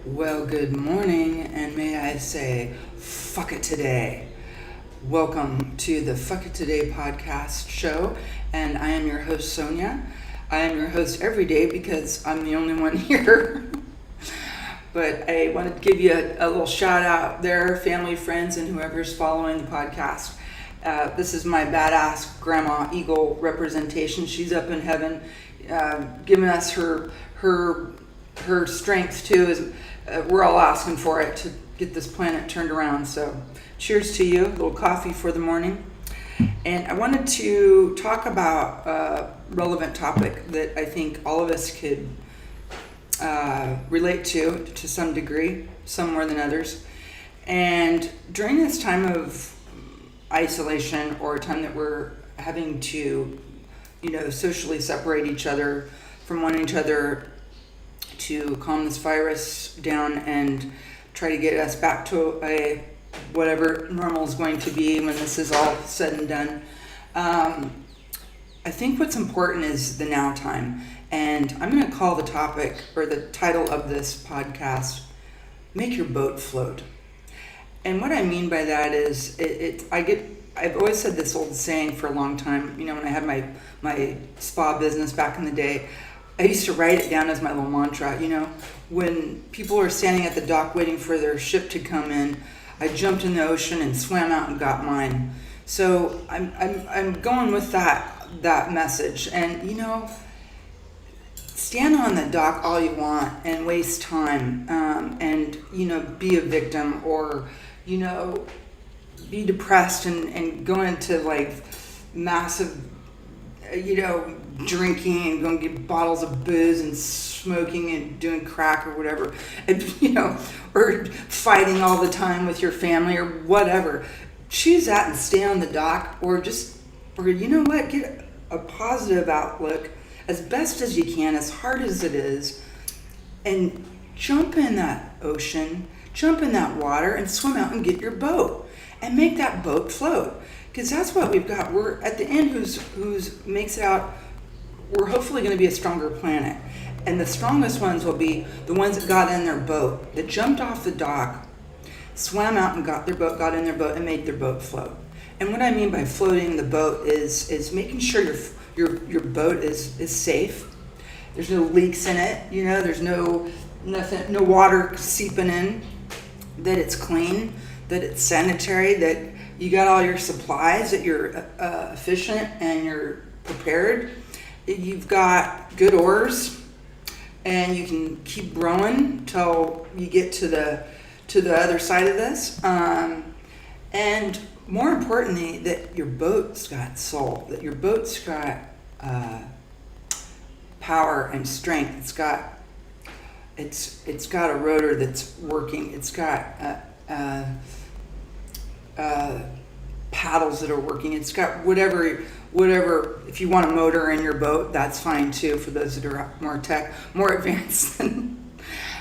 Well, good morning, and may I say, fuck it today. Welcome to the Fuck It Today podcast show, and I am your host, Sonia. I am your host every day because I'm the only one here. But I wanted to give you a little shout out there, family, friends, and whoever's following the podcast. This is my badass Grandma Eagle representation. She's up in heaven, giving us her strength too. Is we're all asking for it to get this planet turned around. So, cheers to you. A little coffee for the morning. And I wanted to talk about a relevant topic that I think all of us could relate to some degree, some more than others. And during this time of isolation, or a time that we're having to, socially separate each other from one another to calm this virus down and try to get us back to a whatever normal is going to be when this is all said and done. I think what's important is the now time. And I'm going to call the topic, or the title of this podcast, Make Your Boat Float. And what I mean by that is, I've always said this old saying for a long time. When I had my spa business back in the day, I used to write it down as my little mantra. When people are standing at the dock waiting for their ship to come in, I jumped in the ocean and swam out and got mine. So I'm going with that message. And stand on the dock all you want and waste time, and be a victim, or be depressed and go into like massive drinking and going to get bottles of booze and smoking and doing crack or whatever, and or fighting all the time with your family or whatever. Choose that and stay on the dock, or get a positive outlook as best as you can, as hard as it is, and jump in that ocean, jump in that water, and swim out and get your boat and make that boat float. Because that's what we've got. We're at the end, who's makes it out, we're hopefully going to be a stronger planet. And the strongest ones will be the ones that got in their boat, that jumped off the dock, swam out and got in their boat and made their boat float. And what I mean by floating the boat is making sure your boat is safe. There's no leaks in it, there's no water seeping in, that it's clean, that it's sanitary, that you got all your supplies, that you're efficient and you're prepared. You've got good oars, and you can keep rowing till you get to the other side of this. And more importantly, that your boat's got soul, that your boat's got power and strength. It's got a rotor that's working. It's got paddles that are working. It's got whatever. If you want a motor in your boat, that's fine too, for those that are more advanced than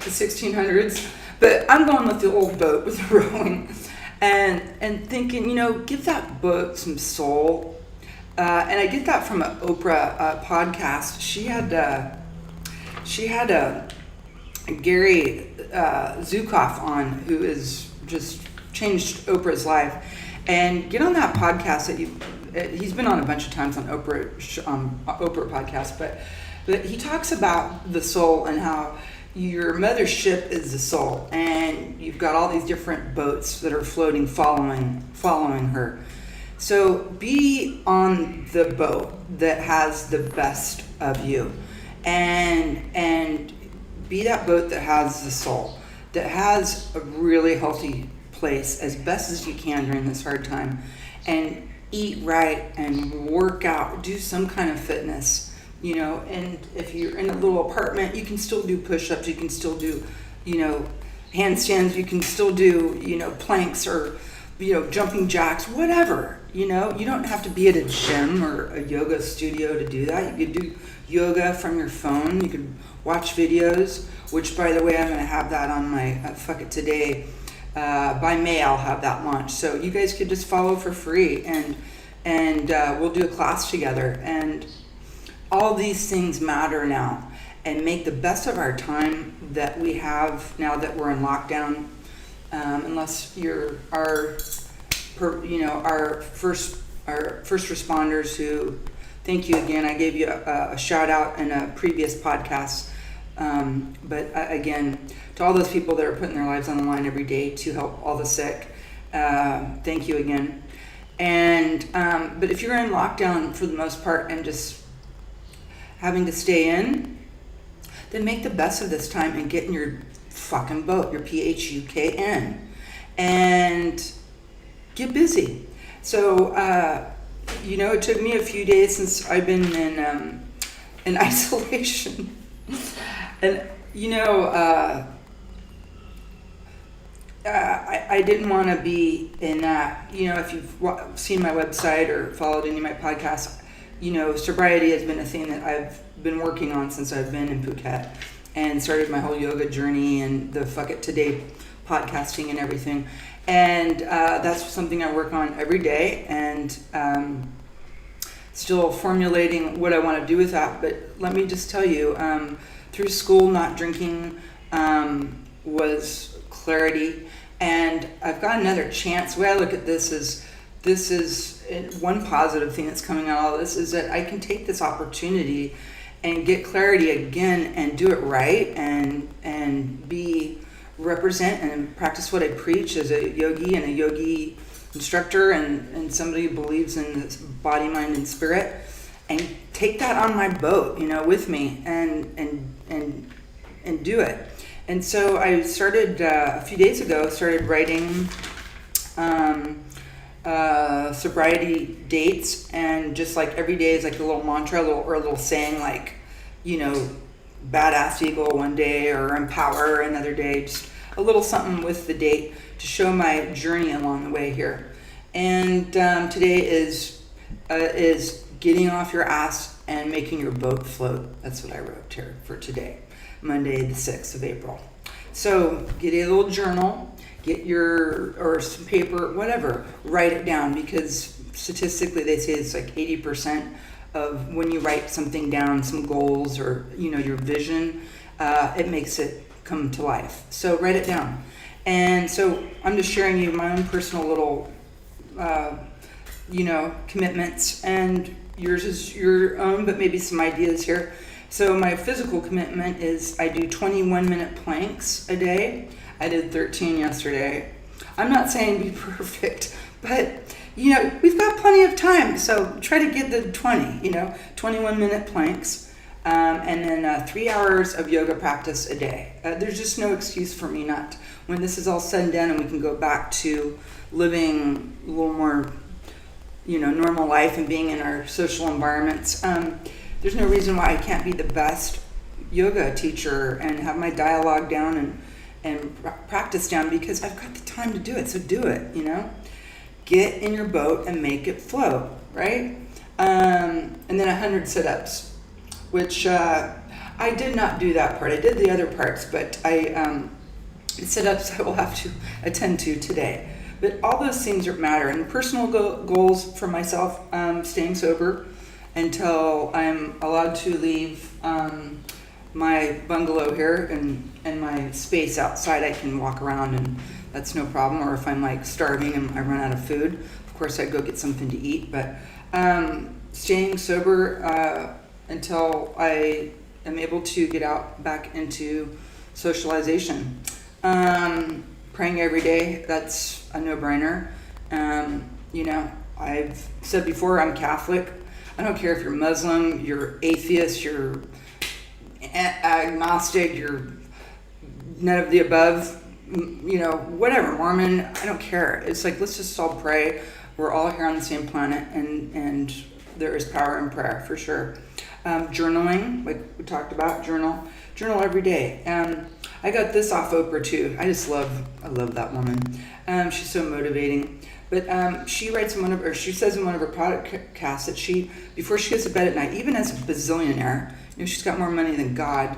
the 1600s. But I'm going with the old boat with the rowing, and thinking, give that boat some soul. And I get that from an Oprah podcast. She had a Gary Zukav on, who is just changed Oprah's life. And get on that podcast he's been on a bunch of times on Oprah podcast, but he talks about the soul and how your mothership is the soul, and you've got all these different boats that are floating, following her. So be on the boat that has the best of you, and be that boat that has the soul, that has a really healthy place as best as you can during this hard time, and eat right and work out, do some kind of fitness, and if you're in a little apartment, you can still do push-ups, you can still do, handstands, you can still do, planks, or, jumping jacks, whatever, you don't have to be at a gym or a yoga studio to do that. You could do yoga from your phone, you could watch videos, which, by the way, I'm going to have that on my Fuck It Today. By May, I'll have that launch. So you guys could just follow for free, and we'll do a class together. And all these things matter now. and make the best of our time that we have now that we're in lockdown. Unless you're our first responders, who, thank you again. I gave you a shout out in a previous podcast. But again, to all those people that are putting their lives on the line every day to help all the sick, thank you again. And but if you're in lockdown for the most part and just having to stay in, then make the best of this time and get in your fucking boat, your PHUKN, and get busy. So, it took me a few days since I've been in isolation. And, I didn't want to be in that. If you've seen my website or followed any of my podcasts, sobriety has been a thing that I've been working on since I've been in Phuket and started my whole yoga journey and the Fuck It Today podcasting and everything. And that's something I work on every day, and still formulating what I want to do with that. But let me just tell you, through school, not drinking was clarity. And I've got another chance. The way I look at this is one positive thing that's coming out of all this is that I can take this opportunity and get clarity again and do it right and represent and practice what I preach as a yogi and a yogi instructor and somebody who believes in this body, mind, and spirit, and take that on my boat, with me and do it. And so I started a few days ago, writing sobriety dates, and just like every day is like a little mantra, or a little saying, like, badass eagle one day, or empower another day, just a little something with the date to show my journey along the way here. And today is getting off your ass and making your boat float. That's what I wrote here for today, Monday the 6th of April. So get a little journal, or some paper, whatever, write it down, because statistically they say it's like 80% of when you write something down, some goals or your vision, it makes it come to life. So write it down. And so I'm just sharing you my own personal little commitments, and yours is your own, but maybe some ideas here. So my physical commitment is I do 21-minute planks a day. I did 13 yesterday. I'm not saying be perfect, but we've got plenty of time, so try to get the 21-minute planks, and then 3 hours of yoga practice a day. There's just no excuse for me not, when this is all said and done and we can go back to living a little more, normal life and being in our social environments. There's no reason why I can't be the best yoga teacher and have my dialogue down and practice down, because I've got the time to do it. So do it, Get in your boat and make it flow, right? And then 100 sit-ups, which I did not do that part. I did the other parts, but the sit-ups I will have to attend to today. But all those things matter. And personal goals for myself, staying sober until I'm allowed to leave my bungalow here and my space outside. I can walk around and that's no problem. Or if I'm like starving and I run out of food, of course I go get something to eat. But staying sober until I am able to get out back into socialization. Praying every day, that's a no-brainer. I've said before, I'm Catholic. I don't care if you're Muslim, you're atheist, you're agnostic, you're none of the above, whatever, Mormon, I don't care. It's like, let's just all pray. We're all here on the same planet, and there is power in prayer, for sure. Journaling, like we talked about, journal every day. I got this off Oprah too. I love that woman. She's so motivating. But she says in one of her podcasts that before she goes to bed at night, even as a bazillionaire, she's got more money than God.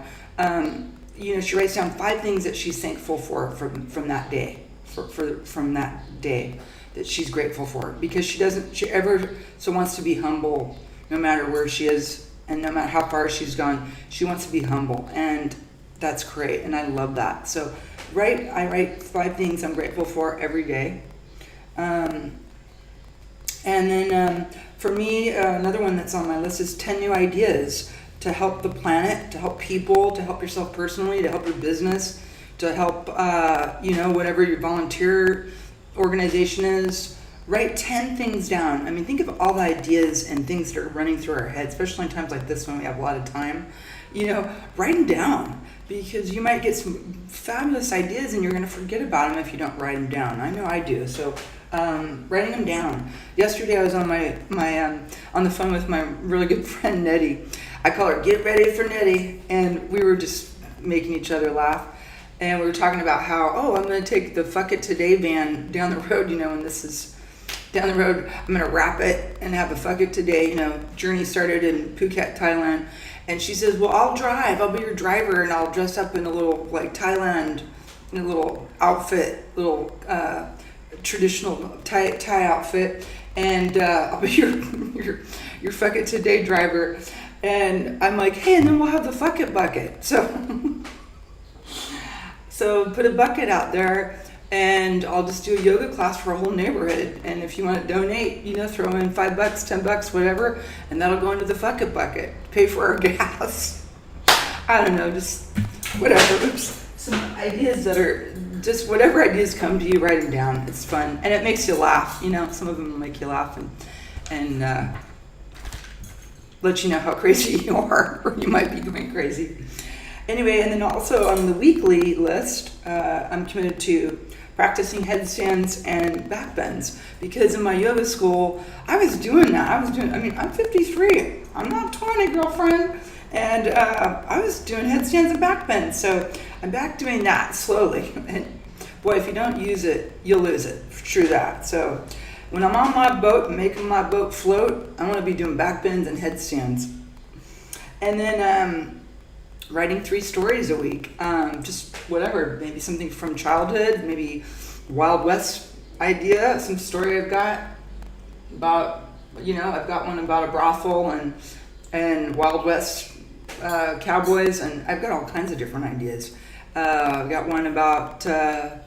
She writes down 5 things that she's thankful for from that day, from that day that she's grateful for, because she ever so wants to be humble, no matter where she is And no matter how far she's gone, she wants to be humble. And that's great. And I love that. So I write 5 things I'm grateful for every day. And then for me, another one that's on my list is 10 new ideas to help the planet, to help people, to help yourself personally, to help your business, to help, whatever your volunteer organization is. Write 10 things down. I mean, think of all the ideas and things that are running through our head, especially in times like this when we have a lot of time. Write them down, because you might get some fabulous ideas and you're going to forget about them if you don't write them down. I know I do. So writing them down. Yesterday I was on my on the phone with my really good friend Nettie. I call her Get Ready for Nettie, and we were just making each other laugh. And we were talking about how, I'm going to take the Fuck It Today van down the road, and this is down the road. I'm going to wrap it and have a Fuck It Today, journey started in Phuket, Thailand. And she says, well, I'll drive. I'll be your driver, and I'll dress up in a little, Thailand, in a little outfit, little traditional Thai outfit. And I'll be your Fuck It Today driver. And I'm like, hey, and then we'll have the Fuck It bucket. So put a bucket out there, and I'll just do a yoga class for a whole neighborhood. And if you want to donate, throw in $5, $10, whatever, and that'll go into the Fuck It bucket. Pay for our gas. I don't know, just whatever. Some ideas that are just whatever ideas come to you, write them down. It's fun, and it makes you laugh. Some of them will make you laugh and let you know how crazy you are, or you might be going crazy. Anyway, and then also on the weekly list, I'm committed to practicing headstands and back bends, because in my yoga school, I was doing that. I'm 53. I'm not 20, girlfriend. And I was doing headstands and back bends. So I'm back doing that slowly. And boy, if you don't use it, you'll lose it. True that. So when I'm on my boat and making my boat float, I want to be doing back bends and headstands. And then writing 3 stories a week, just whatever, maybe something from childhood, maybe Wild West idea, some story I've got about, I've got one about a brothel and Wild West cowboys, and I've got all kinds of different ideas. I've got one about, the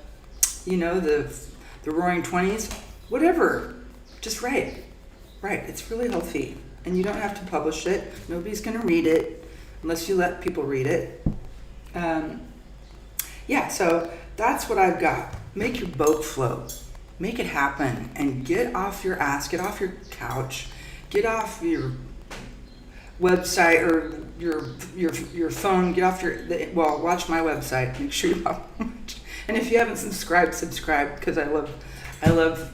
Roaring 20s, whatever, just write. It's really healthy, and you don't have to publish it. Nobody's going to read it unless you let people read it. So that's what I've got. Make your boat float. Make it happen, and get off your ass, get off your couch, get off your website or your phone, get off watch my website. Make sure you watch. And if you haven't subscribe, because I love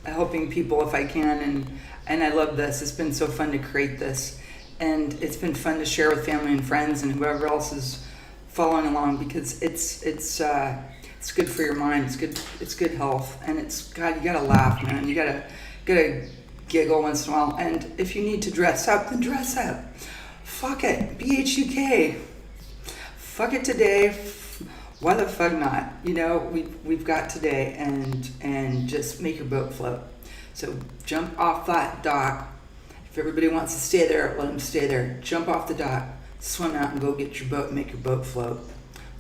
helping people if I can, and I love this. It's been so fun to create this. And it's been fun to share with family and friends and whoever else is following along, because it's good for your mind. It's good health, and you gotta laugh, man. You gotta giggle once in a while. And if you need to dress up, then dress up. Fuck it, BHUK. Fuck it today. Why the fuck not? We've got today, and just make your boat float. So jump off that dock. If everybody wants to stay there, let them stay there. Jump off the dock, swim out, and go get your boat and make your boat float.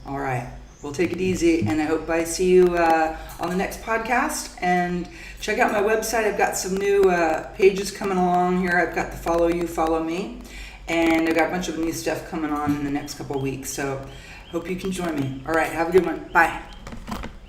All right. Well, take it easy, and I hope I see you on the next podcast. And check out my website. I've got some new pages coming along here. I've got the Follow You, Follow Me. And I've got a bunch of new stuff coming on in the next couple of weeks. So hope you can join me. All right. Have a good one. Bye.